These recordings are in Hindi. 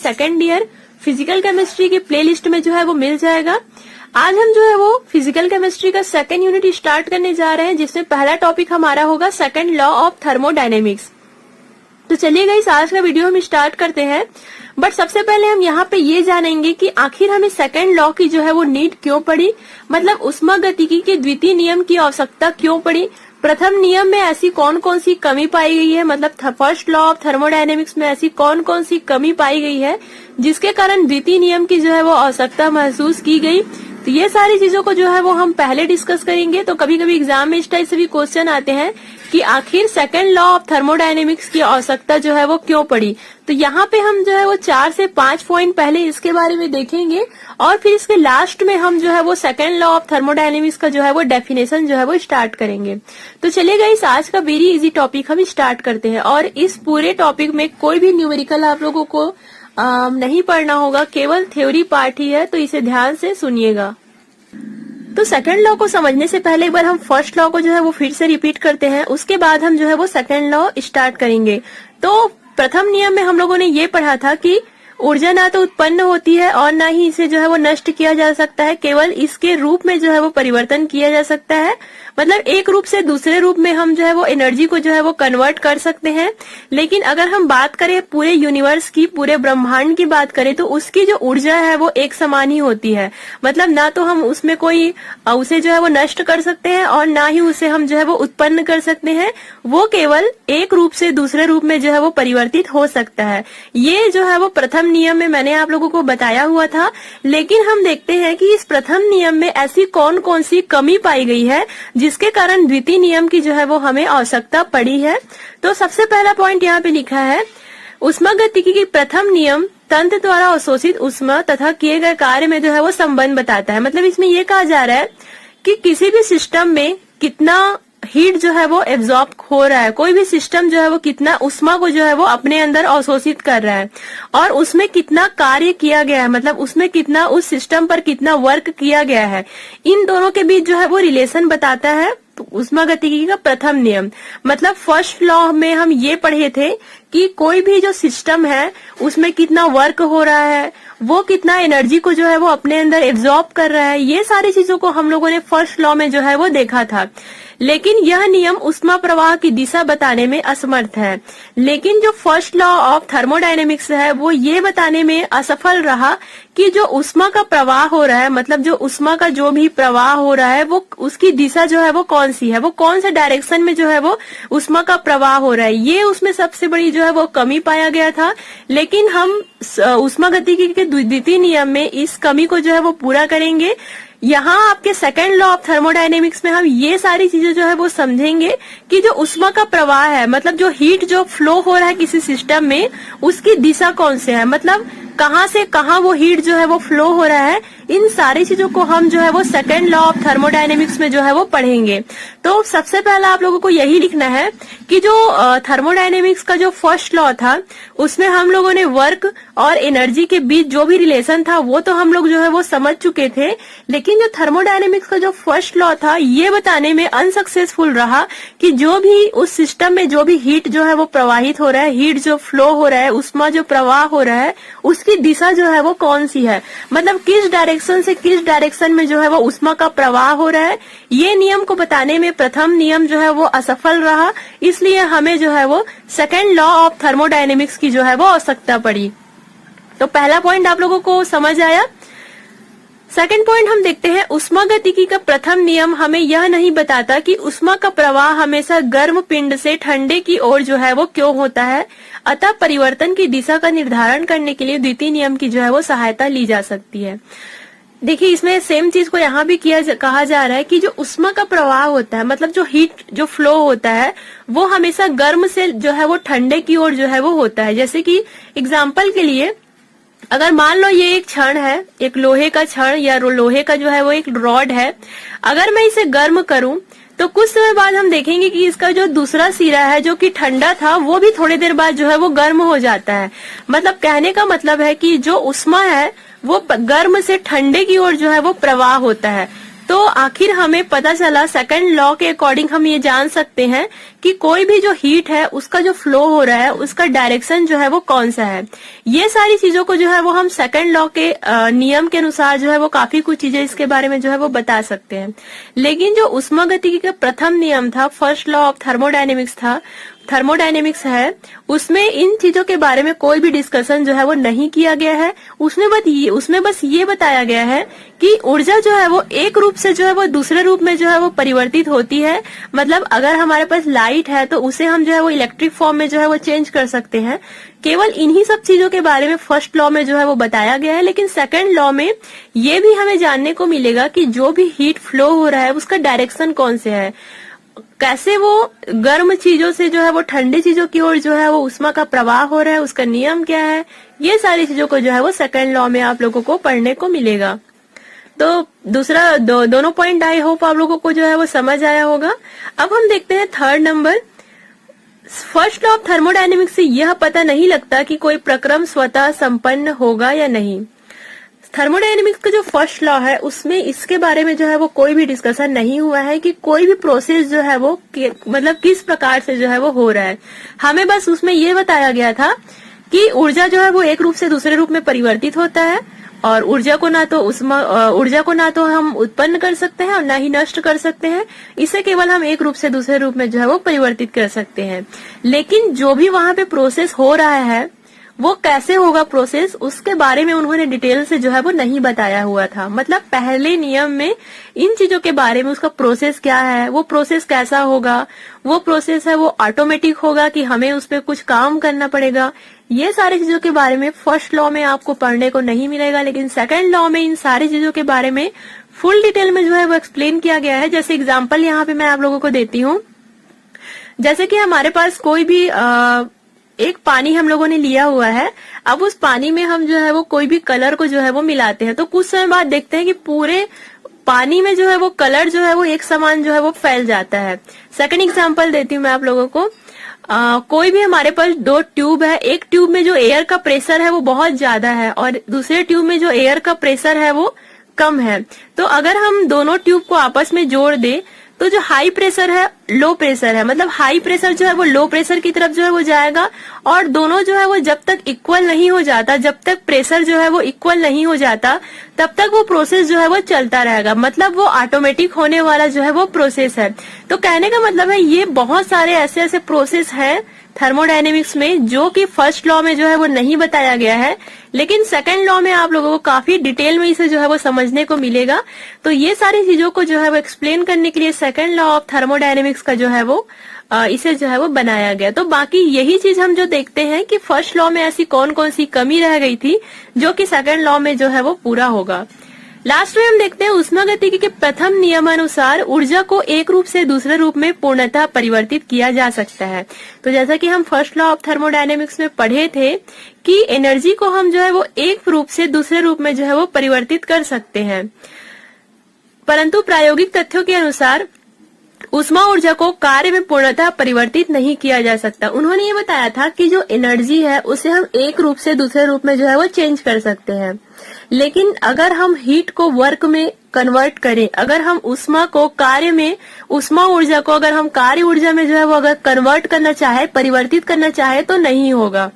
सेकेंड ईयर फिजिकल केमिस्ट्री की प्लेलिस्ट में जो है वो मिल जाएगा। आज हम जो है वो फिजिकल केमिस्ट्री का सेकेंड यूनिट स्टार्ट करने जा रहे हैं, जिसमें पहला टॉपिक हमारा होगा सेकेंड लॉ ऑफ थर्मोडायनेमिक्स। तो चलिए गाइस, आज का वीडियो हम स्टार्ट करते हैं। बट सबसे पहले हम यहाँ पे ये जानेंगे कि आखिर हमें सेकेंड लॉ की जो है वो नीड क्यों पड़ी, मतलब उष्मागतिकी के द्वितीय नियम की आवश्यकता क्यों पड़ी, प्रथम नियम में ऐसी कौन कौन सी कमी पाई गई है, मतलब फर्स्ट लॉ ऑफ थर्मोडायनेमिक्स में ऐसी कौन कौन सी कमी पाई गई है जिसके कारण द्वितीय नियम की जो है वो आवश्यकता महसूस की गई। तो ये सारी चीजों को जो है वो हम पहले डिस्कस करेंगे। तो कभी कभी एग्जाम में इस टाइप से भी क्वेश्चन आते हैं कि आखिर सेकेंड लॉ ऑफ थर्मोडायनेमिक्स की आवश्यकता जो है वो क्यों पड़ी। तो यहाँ पे हम जो है वो 4 से 5 पॉइंट पहले इसके बारे में देखेंगे और फिर इसके लास्ट में हम जो है वो सेकेंड लॉ ऑफ थर्मोडायनेमिक्स का जो है वो डेफिनेशन जो है वो स्टार्ट करेंगे। तो चलिए गाइस, आज का वेरी इजी टॉपिक हम स्टार्ट करते हैं और इस पूरे टॉपिक में कोई भी न्यूमेरिकल आप लोगों को नहीं पढ़ना होगा, केवल थ्योरी पार्ट ही है, तो इसे ध्यान से सुनिएगा। तो सेकंड लॉ को समझने से पहले एक बार हम फर्स्ट लॉ को जो है वो फिर से रिपीट करते हैं, उसके बाद हम जो है वो सेकंड लॉ स्टार्ट करेंगे। तो प्रथम नियम में हम लोगों ने ये पढ़ा था कि ऊर्जा ना तो उत्पन्न होती है और ना ही इसे जो है वो नष्ट किया जा सकता है, केवल इसके रूप में जो है वो परिवर्तन किया जा सकता है। मतलब एक रूप से दूसरे रूप में हम जो है वो एनर्जी को जो है वो कन्वर्ट कर सकते हैं। लेकिन अगर हम बात करें पूरे यूनिवर्स की, पूरे ब्रह्मांड की बात करें, तो उसकी जो ऊर्जा है वो एक समान ही होती है। मतलब ना तो हम उसमें कोई उसे जो है वो नष्ट कर सकते हैं और ना ही उसे हम जो है वो उत्पन्न कर सकते हैं। वो केवल एक रूप से दूसरे रूप में जो है वो परिवर्तित हो सकता है। ये जो है वो प्रथम नियम में मैंने आप लोगों को बताया हुआ था। लेकिन हम देखते हैं कि इस प्रथम नियम में ऐसी कौन कौन सी कमी पाई गई है जिसके कारण द्वितीय नियम की जो है वो हमें आवश्यकता पड़ी है। तो सबसे पहला पॉइंट यहाँ पे लिखा है, ऊष्मागतिकी की प्रथम नियम तंत्र द्वारा अवशोषित ऊष्मा तथा किए गए कार्य में जो है वो संबंध बताता है। मतलब इसमें ये कहा जा रहा है कि किसी भी सिस्टम में कितना हीट जो है वो एब्जॉर्ब हो रहा है, कोई भी सिस्टम जो है वो कितना उष्मा को जो है वो अपने अंदर अवशोषित कर रहा है और उसमें कितना कार्य किया गया है, मतलब उसमें कितना, उस सिस्टम पर कितना वर्क किया गया है। इन दोनों के बीच जो है वो रिलेशन बताता है तो उष्मागतिकी का प्रथम नियम। मतलब फर्स्ट लॉ में हम ये पढ़े थे कि कोई भी जो सिस्टम है उसमें कितना वर्क हो रहा है, वो कितना एनर्जी को जो है वो अपने अंदर एब्जॉर्ब कर रहा है, ये सारी चीजों को हम लोगों ने फर्स्ट लॉ में जो है वो देखा था। लेकिन यह नियम उष्मा प्रवाह की दिशा बताने में असमर्थ है। लेकिन जो फर्स्ट लॉ ऑफ थर्मोडायनेमिक्स है वो ये बताने में असफल रहा कि जो उष्मा का प्रवाह हो रहा है, मतलब जो उष्मा का जो भी प्रवाह हो रहा है वो उसकी दिशा जो है वो कौन सी है, वो कौन से डायरेक्शन में जो है वो उष्मा का प्रवाह हो रहा है, ये उसमें सबसे बड़ी जो है वो कमी पाया गया था। लेकिन हम उष्मागतिकी के द्वितीय नियम में इस कमी को जो है वो पूरा करेंगे। यहाँ आपके सेकेंड लॉ ऑफ थर्मोडायनेमिक्स में हम ये सारी चीजें जो है वो समझेंगे कि जो उष्मा का प्रवाह है, मतलब जो हीट जो फ्लो हो रहा है किसी सिस्टम में, उसकी दिशा कौन से है, मतलब कहाँ से कहाँ वो हीट जो है वो फ्लो हो रहा है। इन सारी चीजों को हम जो है वो सेकेंड लॉ ऑफ थर्मोडायनेमिक्स में जो है वो पढ़ेंगे। तो सबसे पहला आप लोगों को यही लिखना है कि जो थर्मोडायनेमिक्स का जो फर्स्ट लॉ था उसमें हम लोगों ने वर्क और एनर्जी के बीच जो भी रिलेशन था वो तो हम लोग जो है वो समझ चुके थे। लेकिन जो थर्मोडायनेमिक्स का जो फर्स्ट लॉ था ये बताने में अनसक्सेसफुल रहा कि जो भी उस सिस्टम में जो भी हीट जो है वो प्रवाहित हो रहा है, हीट जो फ्लो हो रहा है, उष्मा जो प्रवाह हो रहा है, उसकी दिशा जो है वो कौन सी है, मतलब किस डायरेक्शन से किस डायरेक्शन में जो है वो उष्मा का प्रवाह हो रहा है। ये नियम को बताने में प्रथम नियम जो है वो असफल रहा, इसलिए हमें जो है वो सेकेंड लॉ ऑफ थर्मोडायनेमिक्स की जो है वो आवश्यकता पड़ी। तो पहला पॉइंट आप लोगों को समझ आया। सेकंड पॉइंट हम देखते हैं, उष्मागतिकी का प्रथम नियम हमें यह नहीं बताता कि उष्मा का प्रवाह हमेशा गर्म पिंड से ठंडे की ओर जो है वो क्यों होता है। अतः परिवर्तन की दिशा का निर्धारण करने के लिए द्वितीय नियम की जो है वो सहायता ली जा सकती है। देखिए, इसमें सेम चीज को यहाँ भी कहा जा रहा है कि जो उष्मा का प्रवाह होता है, मतलब जो हीट जो फ्लो होता है वो हमेशा गर्म से जो है वो ठंडे की ओर जो है वो होता है। जैसे कि एग्जाम्पल के लिए अगर मान लो ये एक छड़ है, एक लोहे का छड़ या लोहे का जो है वो एक रॉड है, अगर मैं इसे गर्म करूं तो कुछ समय बाद हम देखेंगे कि इसका जो दूसरा सिरा है जो कि ठंडा था वो भी थोड़ी देर बाद जो है वो गर्म हो जाता है। मतलब कहने का मतलब है कि जो उष्मा है वो गर्म से ठंडे की ओर जो है वो प्रवाह होता है। तो आखिर हमें पता चला सेकंड लॉ के अकॉर्डिंग हम ये जान सकते हैं कि कोई भी जो हीट है उसका जो फ्लो हो रहा है उसका डायरेक्शन जो है वो कौन सा है। ये सारी चीजों को जो है वो हम सेकंड लॉ के नियम के अनुसार जो है वो काफी कुछ चीजें इसके बारे में जो है वो बता सकते हैं। लेकिन जो उष्मागतिकी का प्रथम नियम था, फर्स्ट लॉ ऑफ थर्मोडायनेमिक्स है, उसमें इन चीजों के बारे में कोई भी डिस्कशन जो है वो नहीं किया गया है। उसमें बस ये बताया गया है कि ऊर्जा जो है वो एक रूप से जो है वो दूसरे रूप में जो है वो परिवर्तित होती है। मतलब अगर हमारे पास लाइट है तो उसे हम जो है वो इलेक्ट्रिक फॉर्म में जो है वो चेंज कर सकते हैं। केवल इन्हीं सब चीजों के बारे में फर्स्ट लॉ में जो है वो बताया गया है। लेकिन सेकंड लॉ में ये भी हमें जानने को मिलेगा कि जो भी हीट फ्लो हो रहा है उसका डायरेक्शन कौन से है, कैसे वो गर्म चीजों से जो है वो ठंडी चीजों की ओर जो है वो उष्मा का प्रवाह हो रहा है, उसका नियम क्या है। ये सारी चीजों को जो है वो सेकंड लॉ में आप लोगों को पढ़ने को मिलेगा। तो दोनों पॉइंट आई होप आप लोगों को जो है वो समझ आया होगा। अब हम देखते हैं third number. First law of thermodynamics से यह पता नहीं लगता कि कोई प्रक्रम स्वतः संपन्न होगा या नहीं। थर्मोडायनेमिक्स का जो फर्स्ट लॉ है उसमें इसके बारे में जो है वो कोई भी डिस्कशन नहीं हुआ है कि कोई भी प्रोसेस जो है वो मतलब किस प्रकार से जो है वो हो रहा है। हमें बस उसमें ये बताया गया था कि ऊर्जा जो है वो एक रूप से दूसरे रूप में परिवर्तित होता है और ऊर्जा को ना तो हम उत्पन्न कर सकते हैं और ना ही नष्ट कर सकते हैं। इसे केवल हम एक रूप से दूसरे रूप में जो है वो परिवर्तित कर सकते हैं। लेकिन जो भी वहां पे प्रोसेस हो रहा है वो कैसे होगा प्रोसेस, उसके बारे में उन्होंने डिटेल से जो है वो नहीं बताया हुआ था। मतलब पहले नियम में इन चीजों के बारे में, उसका प्रोसेस क्या है, वो प्रोसेस कैसा होगा, वो प्रोसेस है वो ऑटोमेटिक होगा कि हमें उस पर कुछ काम करना पड़ेगा, ये सारी चीजों के बारे में फर्स्ट लॉ में आपको पढ़ने को नहीं मिलेगा। लेकिन सेकंड लॉ में इन सारी चीजों के बारे में फुल डिटेल में जो है वो एक्सप्लेन किया गया है। जैसे एग्जाम्पल यहाँ पे मैं आप लोगों को देती हूँ। जैसे कि हमारे पास कोई भी एक पानी हम लोगों ने लिया हुआ है। अब उस पानी में हम जो है वो कोई भी कलर को जो है वो मिलाते हैं, तो कुछ समय बाद देखते हैं कि पूरे पानी में जो है वो कलर जो है वो एक समान जो है वो फैल जाता है। सेकंड एग्जांपल देती हूँ मैं आप लोगों को। कोई भी हमारे पास दो ट्यूब है, एक ट्यूब में जो एयर का प्रेशर है वो बहुत ज्यादा है और दूसरे ट्यूब में जो एयर का प्रेशर है वो कम है। तो अगर हम दोनों ट्यूब को आपस में जोड़ दे तो जो हाई प्रेशर है लो प्रेशर है, मतलब हाई प्रेशर जो है वो लो प्रेशर की तरफ जो है वो जाएगा और दोनों जो है वो जब तक इक्वल नहीं हो जाता, जब तक प्रेशर जो है वो इक्वल नहीं हो जाता तब तक वो प्रोसेस जो है वो चलता रहेगा। मतलब वो ऑटोमेटिक होने वाला जो है वो प्रोसेस है। तो कहने का मतलब है ये बहुत सारे ऐसे ऐसे प्रोसेस हैं थर्मोडायनेमिक्स में जो कि फर्स्ट लॉ में जो है वो नहीं बताया गया है, लेकिन सेकंड लॉ में आप लोगों को काफी डिटेल में इसे जो है वो समझने को मिलेगा। तो ये सारी चीजों को जो है वो एक्सप्लेन करने के लिए सेकंड लॉ ऑफ थर्मोडायनेमिक्स का जो है वो इसे जो है वो बनाया गया। तो बाकी यही चीज हम जो देखते हैं कि फर्स्ट लॉ में ऐसी कौन कौन सी कमी रह गई थी जो कि सेकंड लॉ में जो है वो पूरा होगा। लास्ट में हम देखते हैं उष्मागतिकी के प्रथम नियमानुसार ऊर्जा को एक रूप से दूसरे रूप में पूर्णतः परिवर्तित किया जा सकता है। तो जैसा कि हम फर्स्ट लॉ ऑफ थर्मोडायनेमिक्स में पढ़े थे कि एनर्जी को हम जो है वो एक रूप से दूसरे रूप में जो है वो परिवर्तित कर सकते हैं, परंतु प्रायोगिक तथ्यों के अनुसार उष्मा ऊर्जा को कार्य में पूर्णतः परिवर्तित नहीं किया जा सकता। उन्होंने ये बताया था कि जो एनर्जी है उसे हम एक रूप से दूसरे रूप में जो है वो चेंज कर सकते हैं, लेकिन अगर हम हीट को वर्क में कन्वर्ट करें, अगर हम उष्मा को कार्य में, उष्मा ऊर्जा को अगर हम कार्य ऊर्जा में जो है वो अगर कन्वर्ट करना चाहे, परिवर्तित करना चाहे तो नहीं होगा।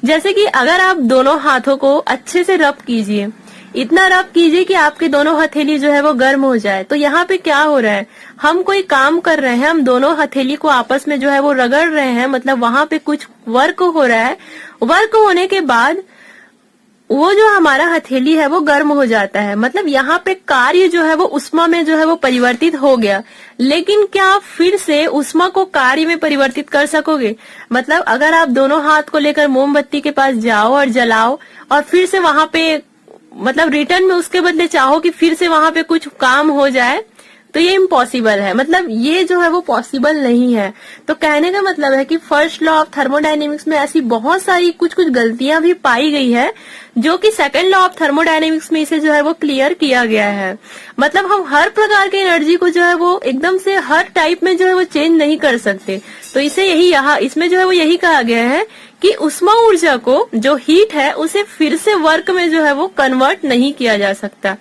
जैसे कि अगर आप दोनों हाथों को अच्छे से रब कीजिए, इतना रब कीजिए कि आपके दोनों हथेली जो है वो गर्म हो जाए। तो यहाँ पे क्या हो रहा है, हम कोई काम कर रहे हैं, हम दोनों हथेली को आपस में जो है वो रगड़ रहे हैं, मतलब वहां पे कुछ वर्क हो रहा है। वर्क होने के बाद वो जो हमारा हथेली है वो गर्म हो जाता है, मतलब यहाँ पे कार्य जो है वो उष्मा में जो है वो परिवर्तित हो गया। लेकिन क्या आप फिर से उष्मा को कार्य में परिवर्तित कर सकोगे? मतलब अगर आप दोनों हाथ को लेकर मोमबत्ती के पास जाओ और जलाओ और फिर से वहां पे मतलब रिटर्न में उसके बदले चाहो कि फिर से वहां पे कुछ काम हो जाए, तो ये इम्पॉसिबल है, मतलब ये जो है वो पॉसिबल नहीं है। तो कहने का मतलब है कि फर्स्ट लॉ ऑफ थर्मोडायनेमिक्स में ऐसी बहुत सारी कुछ गलतियां भी पाई गई है जो कि सेकंड लॉ ऑफ थर्मोडायनेमिक्स में इसे जो है वो क्लियर किया गया है। मतलब हम हर प्रकार की एनर्जी को जो है वो एकदम से हर टाइप में जो है वो चेंज नहीं कर सकते। तो इसे इसमें जो है वो यही कहा गया है कि उष्मा ऊर्जा को, जो हीट है, उसे फिर से वर्क में जो है वो कन्वर्ट नहीं किया जा सकता।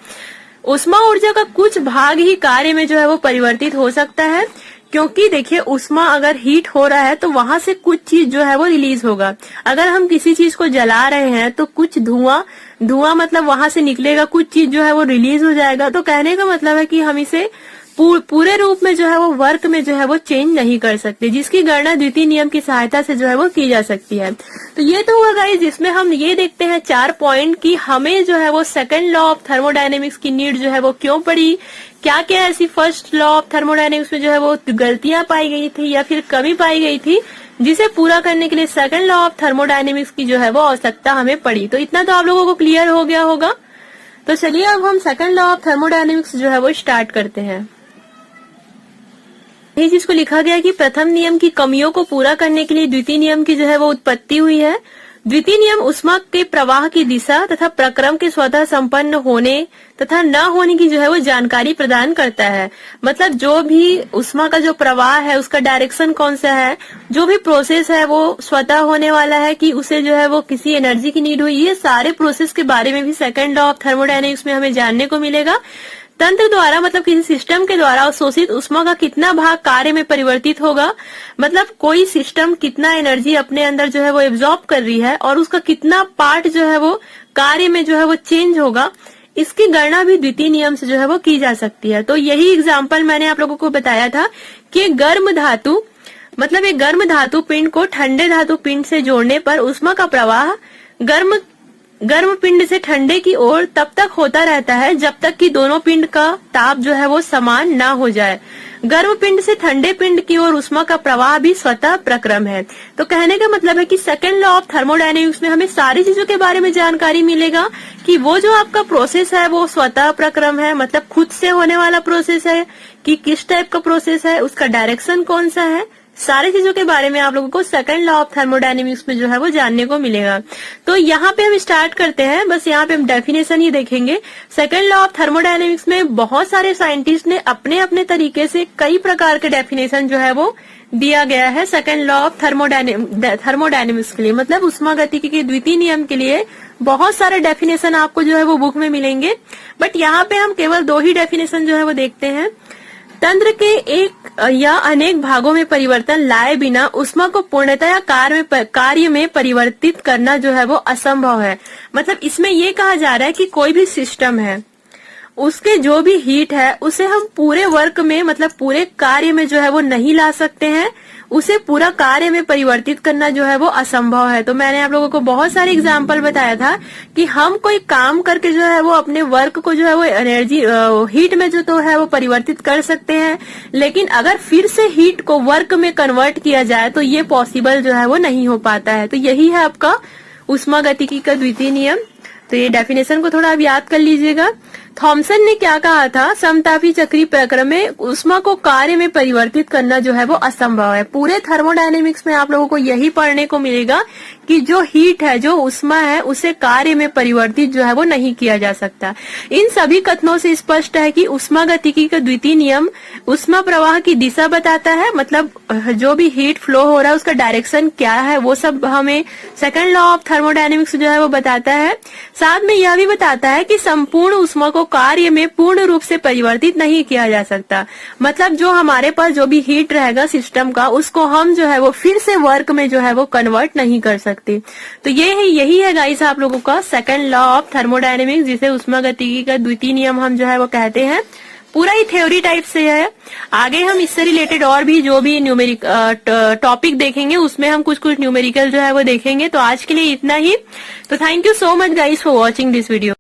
उष्मा ऊर्जा का कुछ भाग ही कार्य में जो है वो परिवर्तित हो सकता है, क्योंकि देखिए उष्मा अगर हीट हो रहा है तो वहां से कुछ चीज जो है वो रिलीज होगा। अगर हम किसी चीज को जला रहे हैं तो कुछ धुआं मतलब वहां से निकलेगा, कुछ चीज जो है वो रिलीज हो जाएगा। तो कहने का मतलब है कि हम इसे पूरे रूप में जो है वो वर्क में जो है वो चेंज नहीं कर सकते, जिसकी गणना द्वितीय नियम की सहायता से जो है वो की जा सकती है। तो ये तो हुआ गाइस, जिसमें हम ये देखते हैं 4 पॉइंट कि हमें जो है वो सेकंड लॉ ऑफ थर्मोडायनेमिक्स की नीड जो है वो क्यों पड़ी, क्या क्या ऐसी फर्स्ट लॉ ऑफ थर्मोडायनेमिक्स में जो है वो गलतियां पाई गई थी या फिर कमी पाई गई थी, जिसे पूरा करने के लिए सेकंड लॉ ऑफ थर्मोडायनेमिक्स की जो है वो आवश्यकता हमें पड़ी। तो इतना तो आप लोगों को क्लियर हो गया होगा। तो चलिए अब हम सेकंड लॉ ऑफ थर्मोडायनेमिक्स जो है वो स्टार्ट करते हैं। ये जिसको लिखा गया है कि प्रथम नियम की कमियों को पूरा करने के लिए द्वितीय नियम की जो है वो उत्पत्ति हुई है। द्वितीय नियम ऊष्मा के प्रवाह की दिशा तथा प्रक्रम के स्वतः संपन्न होने तथा न होने की जो है वो जानकारी प्रदान करता है। मतलब जो भी ऊष्मा का जो प्रवाह है उसका डायरेक्शन कौन सा है, जो भी प्रोसेस है वो स्वतः होने वाला है कि उसे जो है वो किसी एनर्जी की नीड हुई, ये सारे प्रोसेस के बारे में भी सेकंड लॉ ऑफ थर्मोडायनेमिक्स में हमें जानने को मिलेगा। तंत्र द्वारा मतलब किसी सिस्टम के द्वारा अवशोषित ऊष्मा का कितना भाग कार्य में परिवर्तित होगा, मतलब कोई सिस्टम कितना एनर्जी अपने अंदर जो है वो एब्जॉर्ब कर रही है और उसका कितना पार्ट जो है वो कार्य में जो है वो चेंज होगा, इसकी गणना भी द्वितीय नियम से जो है वो की जा सकती है। तो यही एग्जाम्पल मैंने आप लोगों को बताया था कि गर्म धातु मतलब एक गर्म धातु पिंड को ठंडे धातु पिंड से जोड़ने पर ऊष्मा का प्रवाह गर्म पिंड से ठंडे की ओर तब तक होता रहता है जब तक कि दोनों पिंड का ताप जो है वो समान ना हो जाए। गर्म पिंड से ठंडे पिंड की ओर ऊष्मा का प्रवाह भी स्वतः प्रक्रम है। तो कहने का मतलब है कि सेकंड लॉ ऑफ थर्मोडायनेमिक्स में हमें सारी चीजों के बारे में जानकारी मिलेगा कि वो जो आपका प्रोसेस है वो स्वतः प्रक्रम है, मतलब खुद से होने वाला प्रोसेस है कि किस टाइप का प्रोसेस है, उसका डायरेक्शन कौन सा है, सारी चीजों के बारे में आप लोगों को सेकंड लॉ ऑफ थर्मोडायनेमिक्स में जो है वो जानने को मिलेगा। तो यहाँ पे हम स्टार्ट करते हैं, बस यहाँ पे हम डेफिनेशन ही देखेंगे। सेकंड लॉ ऑफ थर्मोडायनेमिक्स में बहुत सारे साइंटिस्ट ने अपने अपने तरीके से कई प्रकार के डेफिनेशन जो है वो दिया गया है सेकंड लॉ ऑफ थर्मोडायनेमिक्स के लिए, मतलब ऊष्मागतिकी के द्वितीय नियम के लिए बहुत सारे डेफिनेशन आपको जो है वो बुक में मिलेंगे। बट यहाँ पे हम केवल 2 ही डेफिनेशन जो है वो देखते हैं। तंत्र के एक या अनेक भागों में परिवर्तन लाए बिना ऊष्मा को पूर्णतया कार्य में परिवर्तित करना जो है वो असंभव है। मतलब इसमें ये कहा जा रहा है कि कोई भी सिस्टम है, उसके जो भी हीट है उसे हम पूरे वर्क में मतलब पूरे कार्य में जो है वो नहीं ला सकते हैं, उसे पूरा कार्य में परिवर्तित करना जो है वो असंभव है। तो मैंने आप लोगों को बहुत सारे एग्जाम्पल बताया था कि हम कोई काम करके जो है वो अपने वर्क को जो है वो एनर्जी हीट में जो तो है वो परिवर्तित कर सकते हैं, लेकिन अगर फिर से हीट को वर्क में कन्वर्ट किया जाए तो ये पॉसिबल जो है वो नहीं हो पाता है। तो यही है आपका ऊष्मागतिकी का द्वितीय नियम। तो ये डेफिनेशन को थोड़ा आप याद कर लीजिएगा। थॉमसन ने क्या कहा था, समतापी चक्रीय प्रक्रम में ऊष्मा को कार्य में परिवर्तित करना जो है वो असंभव है। पूरे थर्मोडायनेमिक्स में आप लोगों को यही पढ़ने को मिलेगा कि जो हीट है, जो ऊष्मा है, उसे कार्य में परिवर्तित जो है वो नहीं किया जा सकता। इन सभी कथनों से स्पष्ट है कि ऊष्मागतिकी का द्वितीय नियम ऊष्मा प्रवाह की दिशा बताता है, मतलब जो भी हीट फ्लो हो रहा है उसका डायरेक्शन क्या है वो सब हमें सेकंड लॉ ऑफ थर्मोडायनेमिक्स जो है वो बताता है। साथ में यह भी बताता है कि संपूर्ण ऊष्मा को कार्य में पूर्ण रूप से परिवर्तित नहीं किया जा सकता, मतलब जो हमारे पास जो भी हीट रहेगा सिस्टम का, उसको हम जो है वो फिर से वर्क में जो है वो कन्वर्ट नहीं कर सकते। तो यही है गाइस आप लोगों का सेकंड लॉ ऑफ थर्मोडायनेमिक्स, जिसे ऊष्मागतिकी का द्वितीय नियम हम जो है वो कहते हैं। पूरा ही थ्योरी टाइप से है। आगे हम इससे रिलेटेड और भी जो भी न्यूमेरिक टॉपिक देखेंगे उसमें हम कुछ न्यूमेरिकल जो है वो देखेंगे। तो आज के लिए इतना ही। तो thank you so much guys for watching this video.